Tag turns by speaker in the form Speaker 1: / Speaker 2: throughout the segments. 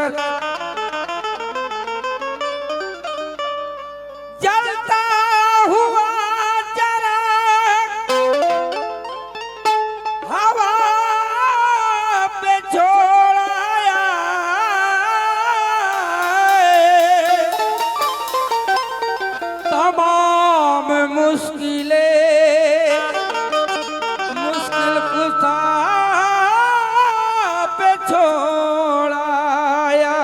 Speaker 1: जगत जलता हुआ जरा हवा पे छोड़ाया तमाम मुश्किलें मुश्किल खुदा पे छोड़ाया।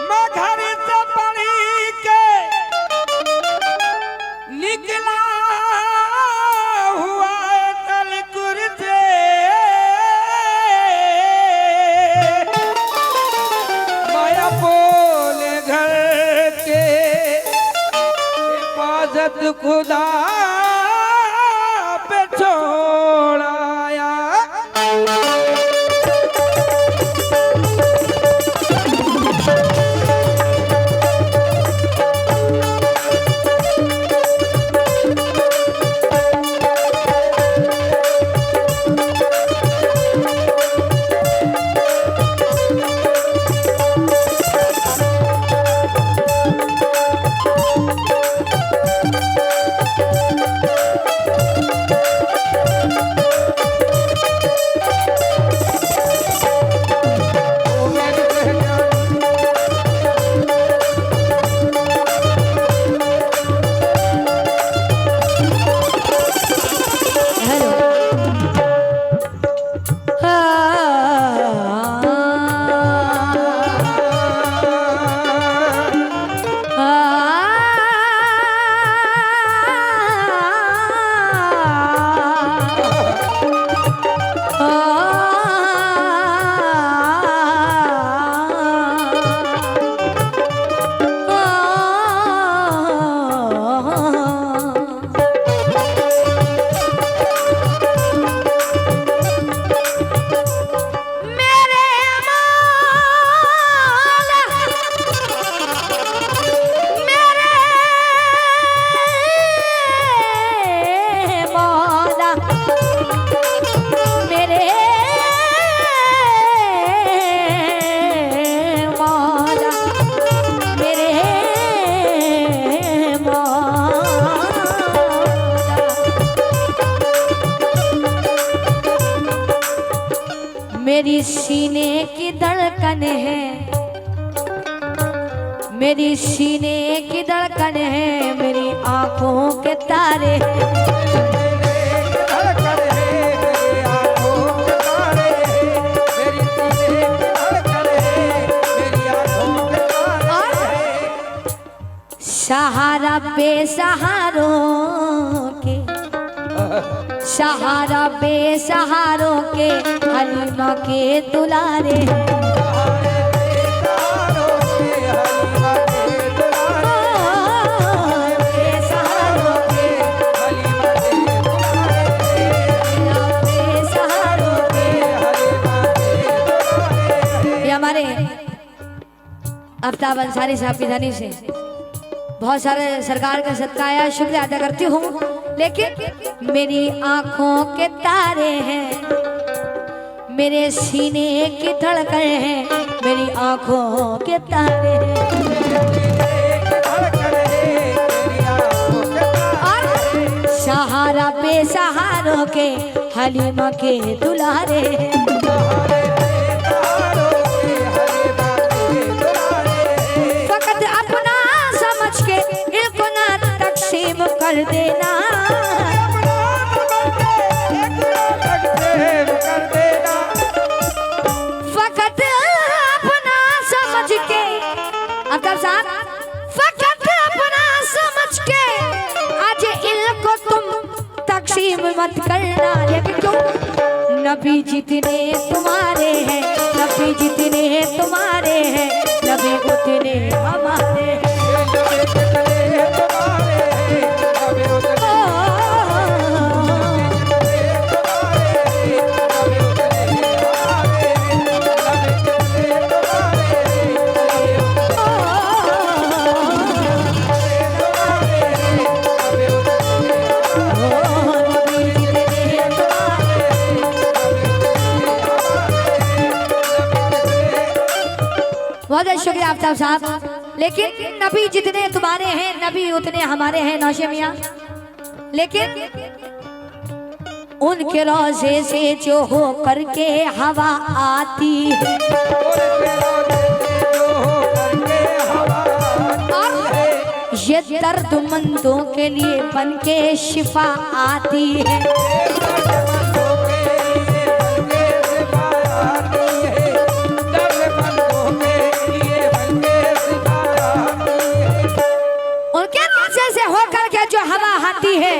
Speaker 1: मैं घर से पढ़ी के निकला हुआ कल कुर्ते माया बोले घर के हिफाजत खुदा पे छोड़ाया।
Speaker 2: मेरी सीने की धड़कन है, मेरी सीने की धड़कन है, मेरी आंखों के तारे सहारा बेसहारों के, सहारा बेसहारों के हलीमा के दुलारे हमारे आफ्ताब अंसारी साहब की धनी से बहुत सारे सरकार का सदका आया, शुक्रिया अदा करती हूँ। लेकिन मेरी आंखों के तारे हैं, मेरे सीने की धड़कन है, मेरी आंखों के तारे हैं। और सहारा बेसहारों के हलीमा के दुलारे कर देना, फकत अपना समझ के, आफ्ताब साहब फकत अपना समझ के आज इल्म को तुम तकसीम मत करना। लेकिन क्यों? नबी जितने तुम्हारे हैं, नबी जितने तुम्हारे हैं, नबी उतने हमारे हैं। बहुत शुक्रिया आफ्ताब साहब। लेकिन नबी जितने तुम्हारे हैं नबी उतने हमारे हैं नौशे मियाँ। लेकिन उनके रोजे से जो हो करके हवा आती है और ये दर्दमंदों के लिए बन के शिफा आती है। उनके रोजे से हो करके जो हवा आती है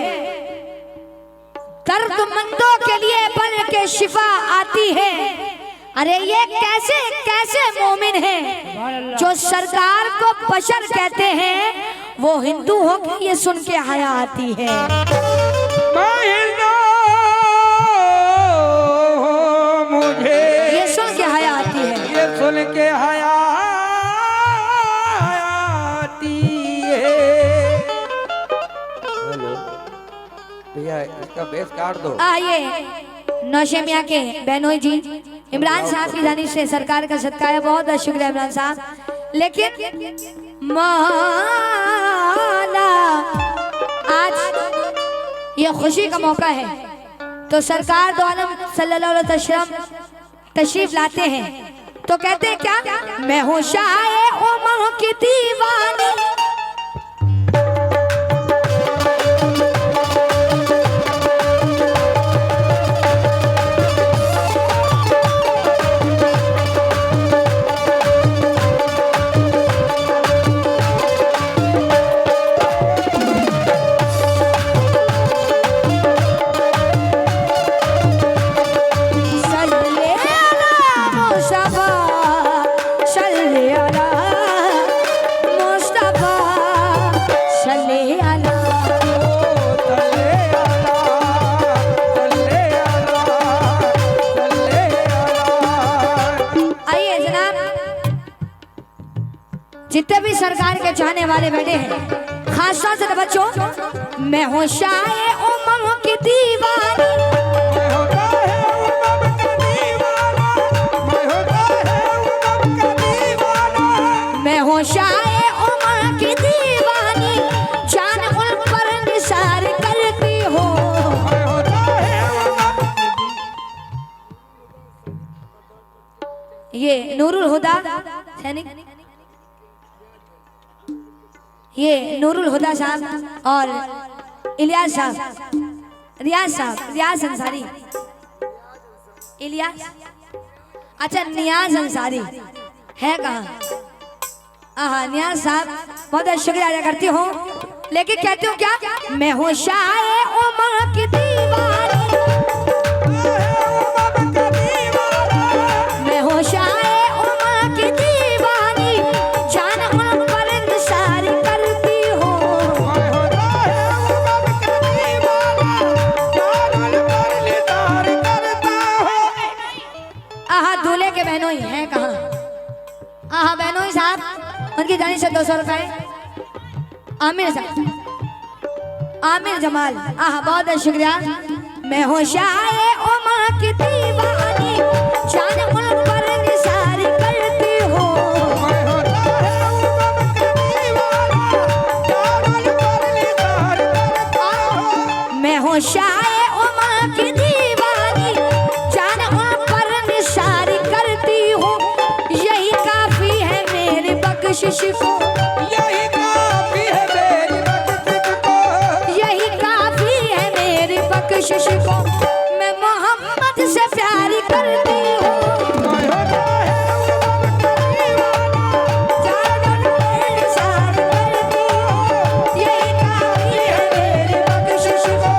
Speaker 2: दर्दमंदों के लिए बन के शिफा आती है। अरे ये कैसे कैसे मोमिन है जो सरकार को बशर कहते हैं, वो हिंदू हो के ये सुन के हया आती है।
Speaker 1: मुझे
Speaker 2: ये सुन के हया आती है,
Speaker 1: ये सुन के हया आती है। भैया इसका बेस काट दो।
Speaker 2: आइए नौशे मियाँ के बहनोई जी इमरान साहब की जानिब से सरकार का सदका है, बहुत बहुत शुक्रिया इमरान साहब। लेकिन मौला आज ये खुशी का मौका है तो सरकार दो आलम सल्लल्लाहु अलैहि वसल्लम तशरीफ लाते हैं तो कहते हैं क्या, मैं हूँ शाये उमर की दीवानी। जितने भी सरकार के चाहने वाले बैठे हैं खास तौर से बच्चों, मैं हूँ शाये उमर की दीवानी। मैं हूँ शाये उमर की दीवानी, जान उन पर निसार करती हो। ये नूरुल हुदा सैनिक, ये नूरुल हुदा साहब और इलियास साहब, रियाज अंसारी, इलियास अच्छा नियाज अंसारी है कहाँ? हाँ नियाज साहब बहुत शुक्रिया अदा करती हूँ। लेकिन कहती हूँ क्या, मैं हूँ शाये उमर की दीवानी। मैं हूँ शाये उमर की दीवानी, जान उन पर निसार करती हो। आहा दूल्हे के बहनोई हैं कहाँ? आहा बहनोई साहब उनकी जानी से 200 रुपए। आमिर साहब, आमिर जमाल, आहा बहुत बहुत शुक्रिया। मैं हूँ शाये उमर की दीवानी, जान उन पर निसार करती हो। मैं हूँ शाये उमर की दीवानी, जान उन पर निसार करती हो। यही काफी है मेरी बख्शिश को,
Speaker 1: यही काफी है मेरी बख्शिश को,
Speaker 2: यही काफी है मेरी बख्शिश को। मैं मोहम्मद से प्यार करती हूँ। यही काफी है मेरी बख्शिश को।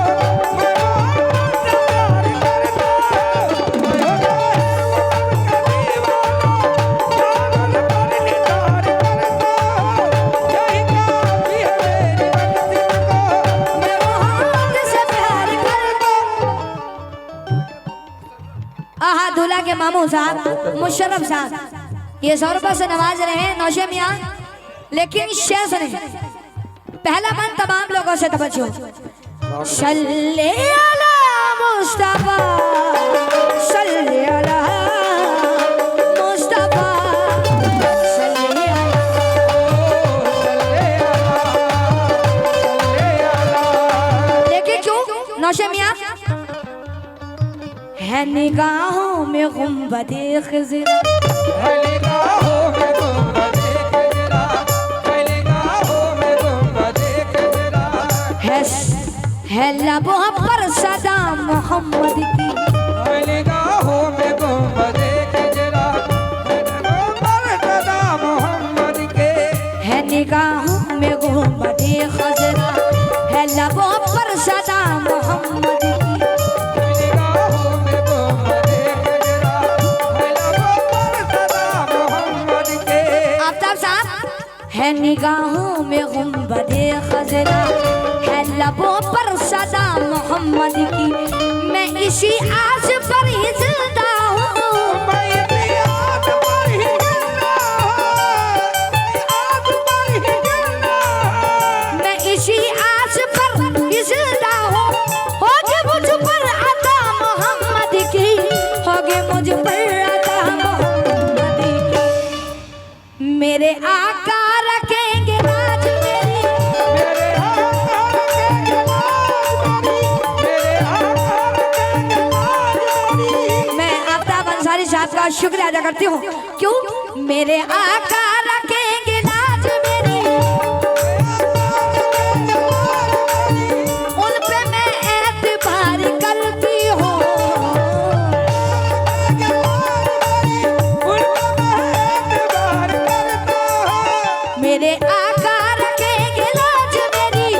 Speaker 2: मैं मोहम्मद से प्यार करती हूँ। आहा दूल्हा के मामू साहब मुशर्रफ साहब ये 100 रुपये से नवाज रहे हैं नौशे मियाँ। लेकिन शेष ने पहला मन तमाम लोगों से तवज्जो, सल्ले अला मुस्तफा, सल्ले अला मुस्तफा, सल्ले गुंबदे खजरा।
Speaker 1: है निगाहों में गुंबदे खजरा, है निगाहों में गुंबदे खजरा।
Speaker 2: है लबों पर सदा मोहम्मद की,
Speaker 1: है निगाहों में गुंबदे खजरा, है लबों पर सदा मोहम्मद के।
Speaker 2: है निगाहों में गुंबदे खजरा, है लबों पर सदा मोहम्मद की।
Speaker 1: है निगाहों में गुंबदे खजरा, है लबों पर सदा मोहम्मद के।
Speaker 2: आफ्ताब साहब, है निगाहों में गुंबदे खजरा, है लबों पर सदा मोहम्मद की। मैं इसी आस पर ही जिंदा हूँ,
Speaker 1: मैं इसी आस पर ही जिंदा हूँ, आस पर ही जिंदा हूँ।
Speaker 2: मैं इसी आस पर ही जिंदा हूँ। होगे मुझ पर अता मोहम्मद की, होगे मुझ पर अता मोहम्मद की। मेरे आका रखेंगे राज मेरी,
Speaker 1: मेरे आका रखेंगे लाज मेरी, मेरे आका रखेंगे लाज मेरी।
Speaker 2: मैं आफ्ताब अंसारी साहब का शुक्रिया अदा करती हूँ। क्यों? मेरे आका रखेंगे लाज मेरी, उन पे मैं एतबार करती हूँ। मेरे आका रखेंगे लाज मेरी,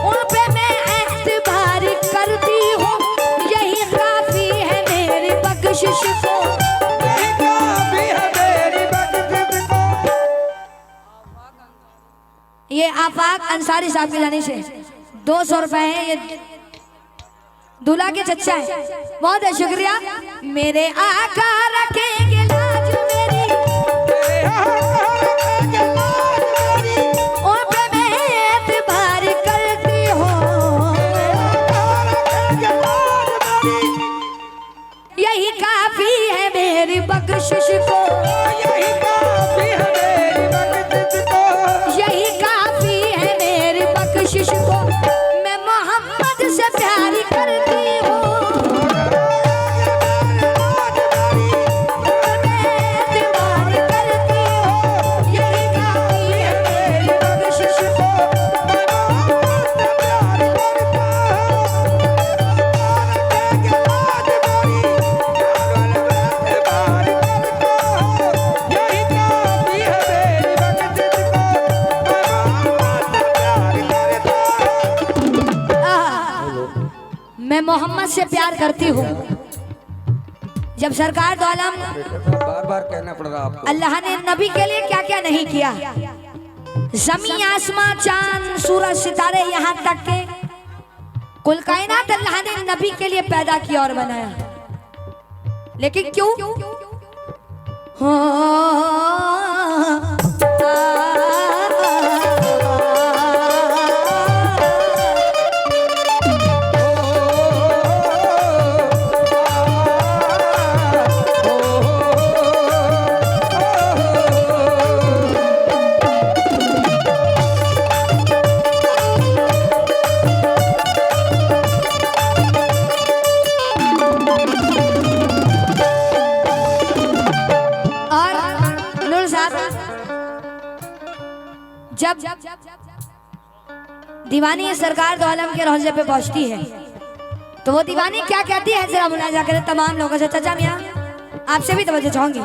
Speaker 2: उन पे मैं एतबार करती हूँ। यही काफी है मेरी बख्शिश को। ये आफाक अंसारी साहब की जानी से 200 रुपए हैं। ये दूल्हा के चच्चा है, बहुत है शुक्रिया। मेरे आका रखेंगे लाज मेरी, उन पे मैं एतबार करती हूँ। यही काफी है मेरी बख्शिश को, यही काफी है मेरी बख्शिश को। मैं मोहम्मद से प्यार करती हूँ, मैं एतबार करती हूँ। यही काफी है मेरी बख्शिश को। मैं मोहम्मद से प्यार करती हूँ। जब सरकार दो आलम
Speaker 1: बार बार कहना पड़ रहा आपको।
Speaker 2: अल्लाह ने नबी के लिए क्या क्या नहीं किया, जमी आसमां चांद सूरज सितारे यहाँ तक के कुल कायनात अल्लाह ने नबी के लिए पैदा किया और बनाया। लेकिन क्यों? जब दीवानी सरकार दो आलम के रोजे पे पहुंचती है तो वो दीवानी क्या कहती है, जरा मुलाजा करें तमाम लोगों से। चाचा मियां आपसे भी तवज्जो चाहूंगी।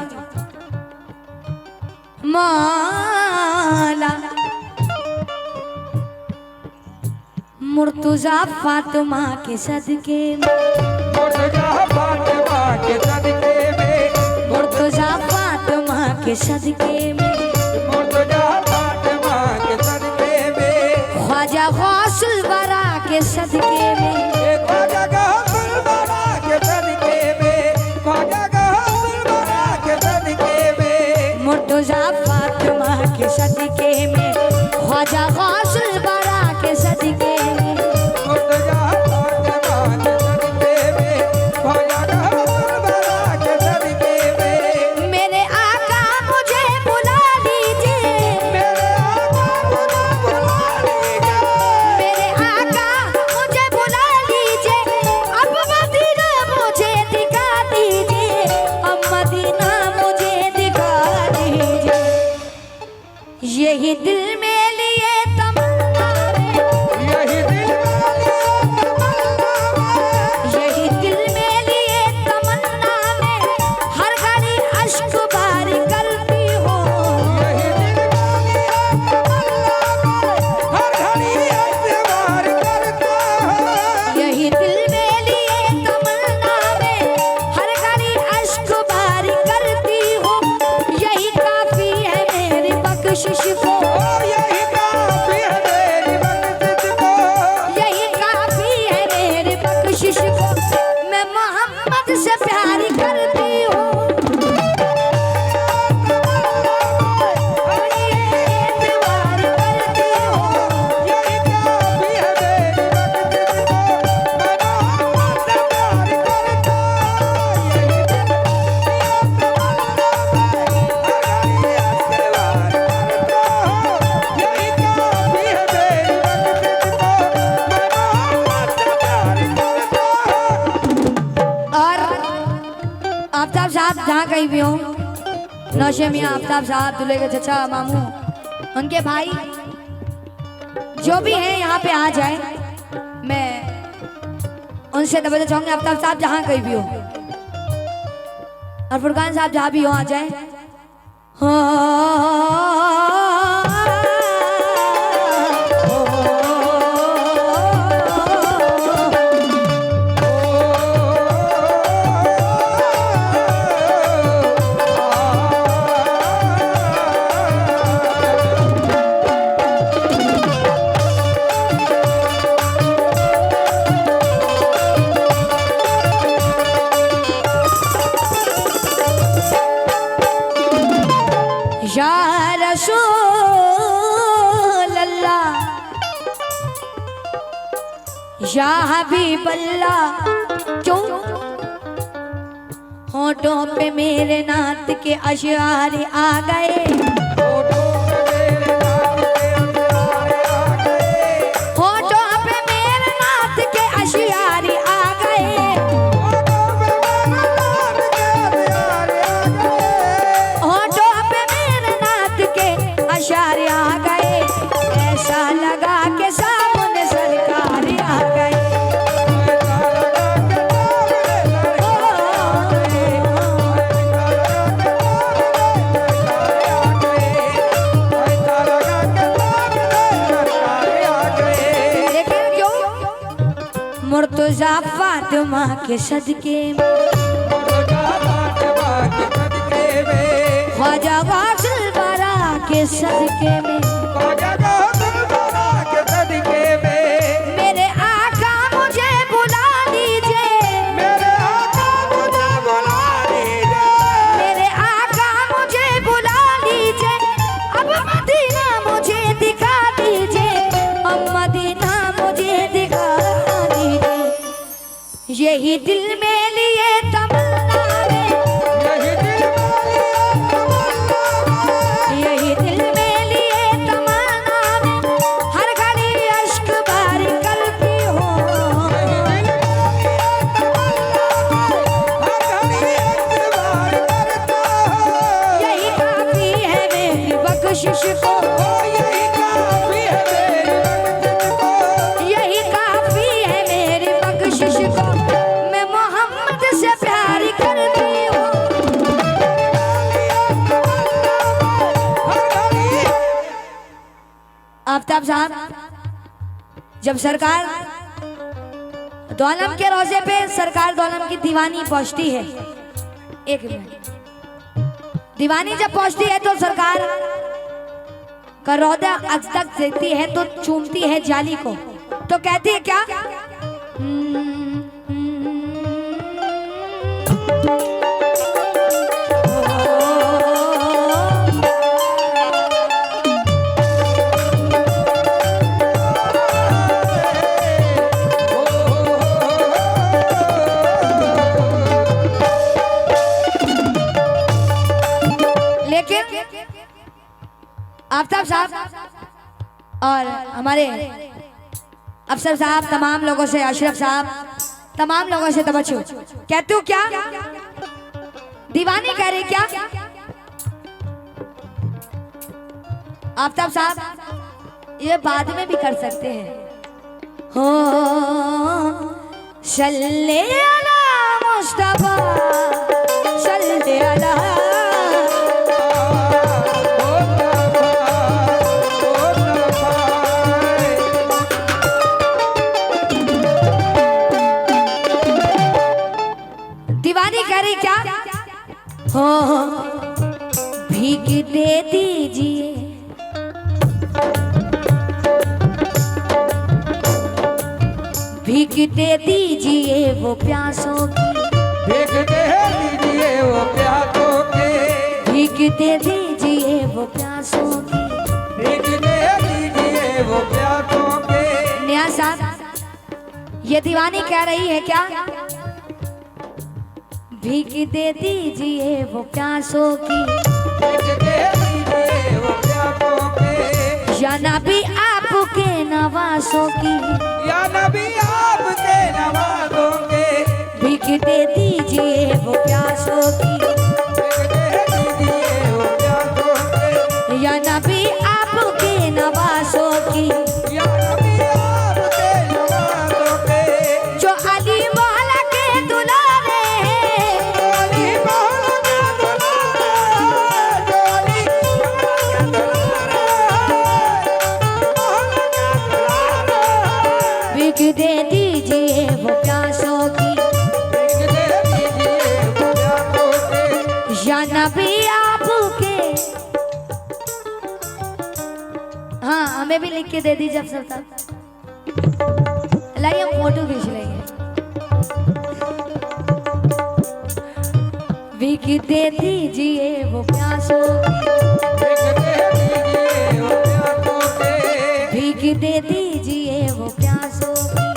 Speaker 2: मौला मुर्तजा फातिमा के सदके में,
Speaker 1: मुर्तजा फातिमा के सदके में,
Speaker 2: मुर्तजा फातिमा के सदके में,
Speaker 1: मुर्तजा फातिमा के सदके में,
Speaker 2: ख्वाजा गौसुल वरा के सदके में,
Speaker 1: ख्वाजा गौसुल वरा के सदके में, ख्वाजा गौसुल वरा के सदके में,
Speaker 2: मुर्तजा फातिमा के सदके में, ख्वाजा गौसुल वरा के सदके में,
Speaker 1: मुर्तजा फातिमा के सदके में, ख्वाजा गौसुल वरा के सदके में।
Speaker 2: मेरे आका मुझे बुला लीजिए,
Speaker 1: मेरे आका मुझे बुला लीजिए,
Speaker 2: मेरे आका मुझे बुला लीजिए, अब मदीना मुझे दिखा दीजिए, अब मदीना कहीं भी हो, नौशे मियाँ, आफ्ताब साहब, दूल्हे के चचा, मामू, उनके भाई जो भी हैं यहाँ पे आ जाए। मैं उनसे दबा चाहूंगी आफ्ताब साहब जहाँ कहीं भी हो, और फुरकान साहब जहाँ भी हो आ जाए। या रसूल अल्लाह, या हबीब अल्लाह, क्यों होठों पे मेरे नात के अशआर आ गए, होठों पे मेरे नात के अशआर आ गए, होठों पे मेरे नात के अशआर आ गए, ऐसा लगा के सामने सरकार आ गए। लेकिन क्यों? मुर्तजा फातिमा के सदके में, ख्वाजा गौसल बारा के सदके में, मेरे आका मुझे बुला लीजिए, मेरे आका मुझे बुला लीजिए, अब मदीना मुझे दिखा दीजिए, अब मदीना मुझे दिखा दीजिए, यही दिल में लिए तमन्ना में, यही दिल में लिए तमन्ना में, हर घड़ी अश्क बारी करती हूँ, यही काफी है मेरी बख्शिश को, यही काफी है मेरी बख्शिश को, मैं मोहम्मद से प्यार करती हूँ। आफ्ताब साहब, जब सरकार दौलम के रोजे पे सरकार दौलम की दीवानी पहुंचती है, एक मिनट, दीवानी जब पहुंचती है तो सरकार का रौदा अक्सर देती है तो चूमती है जाली को, तो कहती है क्या? लेकिन आफ्ताब साहब और हमारे अफसर साहब, तमाम लोगों से, अशरफ साहब, तमाम लोगों से तवज्जो, कहते हो क्या? दीवानी कह रही क्या? आफ्ताब साहब ये बाद में भी कर सकते हैं। हो सल्ले अला मुस्तफा, सल्ले अला, दीवानी कह रही क्या? हो भीख दे दीजिए, भीख दे दीजिए वो प्यासों की,
Speaker 1: भीख दे दीजिए वो प्यासों की,
Speaker 2: भीख दे दीजिए वो प्यासों की,
Speaker 1: भीख दे दीजिए वो प्यासों की।
Speaker 2: नियाज साहब ये दीवानी कह रही है क्या? भीख दे दीजिए वो प्यासों की,
Speaker 1: भीख दे दीजिए वो प्यासों की,
Speaker 2: या नबी आपके नवासों की,
Speaker 1: या नबी आपके नवाजों के,
Speaker 2: भीख दे दीजिए वो प्यासों की,
Speaker 1: भीख
Speaker 2: आपके। हाँ हमें भी लिख के दे दीजिए अफसर साहब। लाइए हम फोटो खींच लेंगे। भीख दे दीजिए वो प्यासों की, भीख दे दीजिए वो प्यासों की,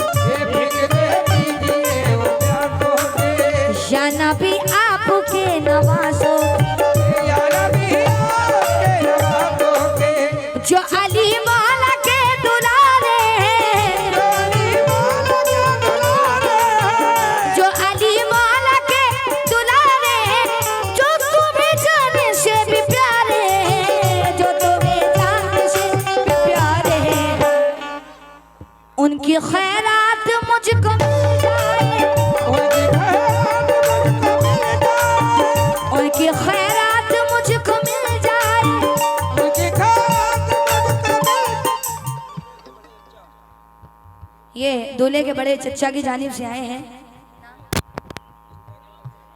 Speaker 2: या नबी आपके नवासों की, जो अली मौला के दुलारे हैं, जो अली मौला के दुलारे हैं, जो तुम्हें जाने से भी प्यारे हैं, जो तुम्हें जाने से भी प्यारे हैं, उनकी खैरात मुझको मिल जाए, उनकी खैरात मुझको मिल जाए। ये दूल्हे के बड़े चचा की जानिब से आए हैं,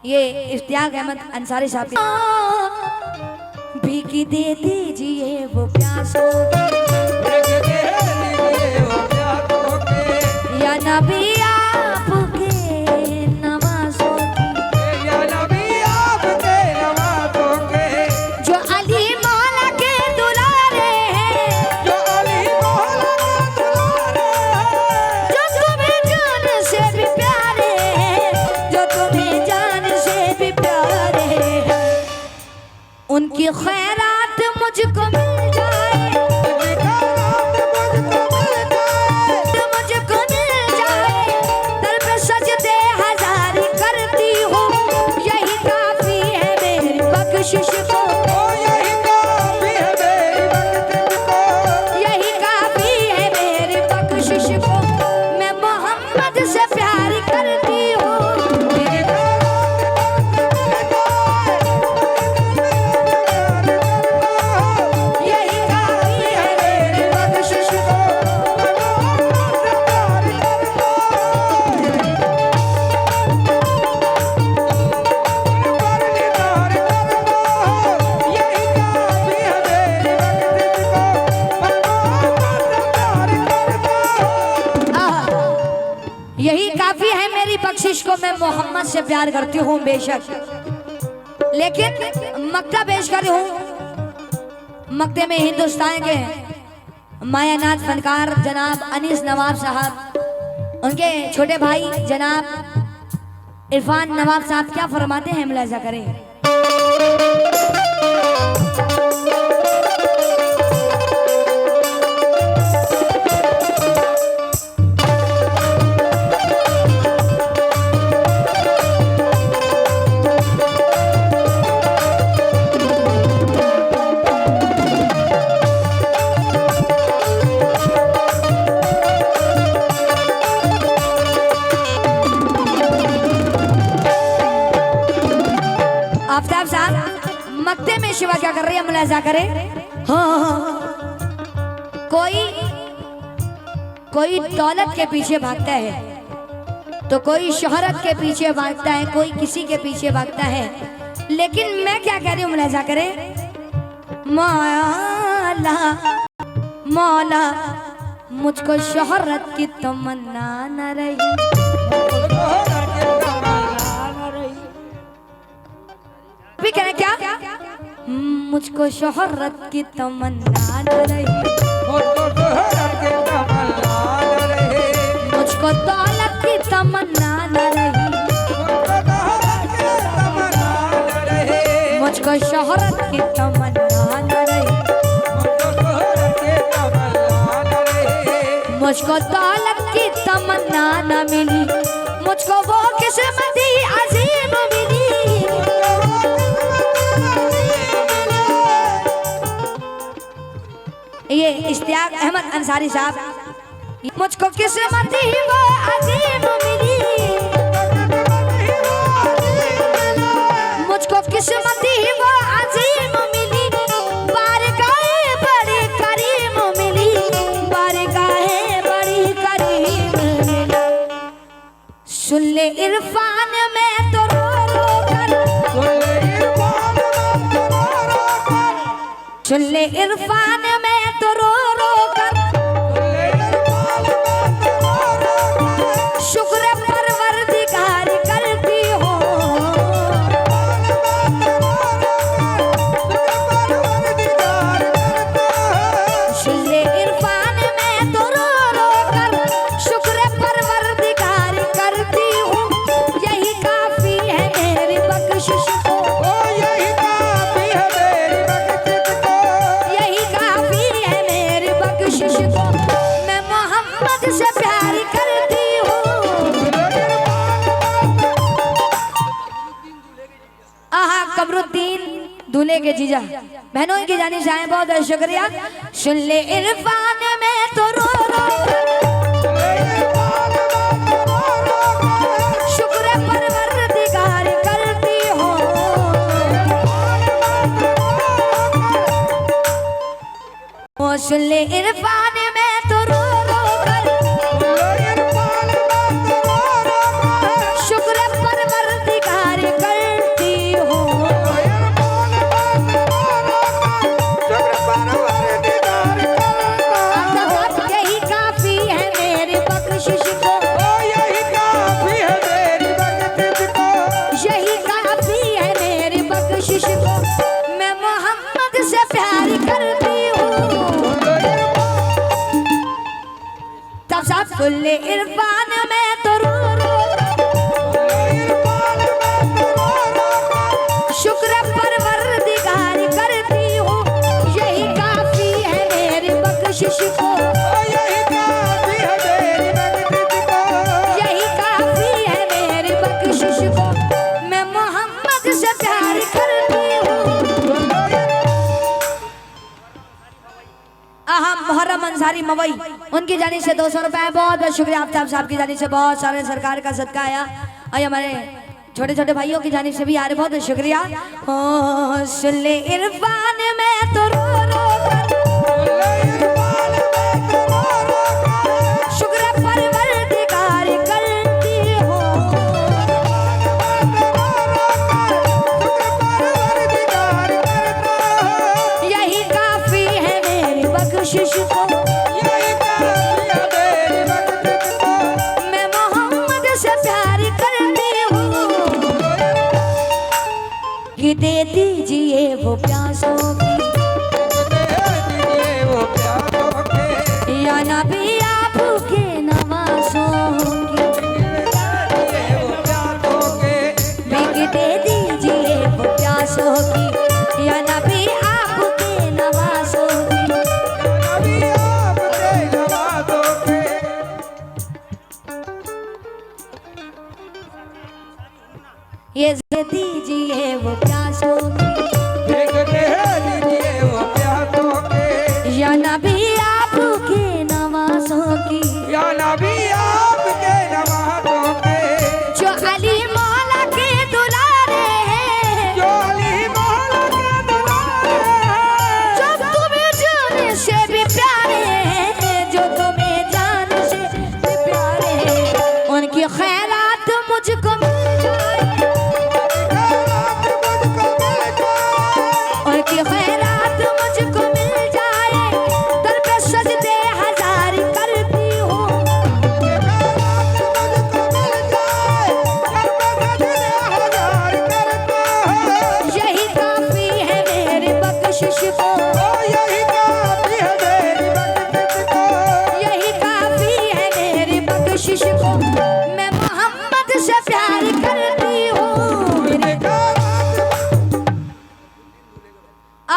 Speaker 2: ये इश्तियाक अहमद अंसारी साहब। भीख दे दीजिए वो प्यासों की, या नबी आपके नवासों की, जो अली मौला के दुलारे हैं, जो तुम्हें जान से भी प्यारे हैं, जो तुम्हें जान से भी प्यारे हैं, उनकी खैरात मुझको मिल जाए, मुझको मिल जाए। दर पे सजदे हजार करती हूँ, यही काफी है मेरी बख्शिश को, यही काफी है मेरी बख्शिश को। मैं मोहम्मद से प्यार करती हूँ, यही काफी है मेरी बख्शिश को। यही काफी है मेरी बख्शिश को, मैं मोहम्मद से प्यार करती हूँ बेशक। लेकिन मक्ता पेश कर रही हूँ। मक्ते में हिंदुस्तान के मायानाथ फनकार जनाब अनीस नवाब साहब, उनके छोटे भाई जनाब इरफान नवाब साहब क्या फरमाते हैं, मुलाहिजा करें। आफ्ताब साहब मक्ते में शिवा क्या कर रही है, मुलाहिजा करें। हाँ कोई दौलत के पीछे भागता है, तो कोई शोहरत के पीछे भागता है, कोई किसी के पीछे भागता है। लेकिन मैं क्या कह रही हूँ, मुलाहिजा करें। मौला मौला मुझको शोहरत की तमन्ना न रही, भी कह रहे क्या, मुझको शोहरत की तमन्ना न रही, मुझको दौलत की तमन्ना न रही, मुझको शोहरत की तमन्ना न रही, मुझको दौलत की तमन्ना न मिली, मुझको वो किस्मती अजीम मिली। ये इश्तियाक अहमद अंसारी साहब, मुझको किस्मती वो अजीम मिली, मुझको किस्मती वो अजीम मिली, बारगाहे बड़ी करीम मिली, बारगाहे बड़ी करीम मिली। सुन ले इरफान में तो रो रो कर, सुन ले इरफान में तो सुन ले इरफान में तो रो रो कर शुक्र परवरदिगार करती हो। सुन ले इरफान में तो रो रो कर शुक्र परवरदिगार करती हूँ। यही काफी है मेरी बख्शिश को,
Speaker 1: यही काफी है मेरी बख्शिश को,
Speaker 2: यही काफी है मेरी बख्शिश को। मैं मोहम्मद से प्यार करती हूँ। आहा कमरुद्दीन दूल्हे के जीजा बहनों की जानी चाहे बहुत बहुत शुक्रिया। सुन ले इरफान में तो रो रो शुक्र परवरदिगार करती हो। ओ सुन ले इरफान में तो रो रो कर शुक्र परवरदिगार करती हो। यही काफी है मेरी बख्शिश को,
Speaker 1: यही काफी है मेरी बख्शिश को,
Speaker 2: यही काफी है मेरी बख्शिश को। मैं मोहम्मद से प्यार करती हूँ। तब साहब सुन ले इरफान में तो रो रो शुक्र परवरदिगार करती हूँ। यही काफी है मेरी बख्शिश को,
Speaker 1: यही काफी है मेरी बख्शिश को,
Speaker 2: यही काफी है मेरी बख्शिश को। मैं मोहम्मद से प्यार करती हूँ। अहम मुहर्रम अंसारी मवई उनकी जानी से 200 रुपए बहुत बहुत शुक्रिया। आफ्ताब साहब की जानी से बहुत सारे सरकार का सदका आया। और हमारे छोटे छोटे भाइयों की जानी से भी यार बहुत शुक्रिया। हो सुन ले इरफान में तो रो रो शुक्र परवरदिगार करती हो। यही काफी है मेरी बख्शिश को,
Speaker 1: यही काफी है मेरी बख्शिश को,
Speaker 2: मैं मोहम्मद से प्यार करती हूँ। कि दे दीजिए वो प्यासों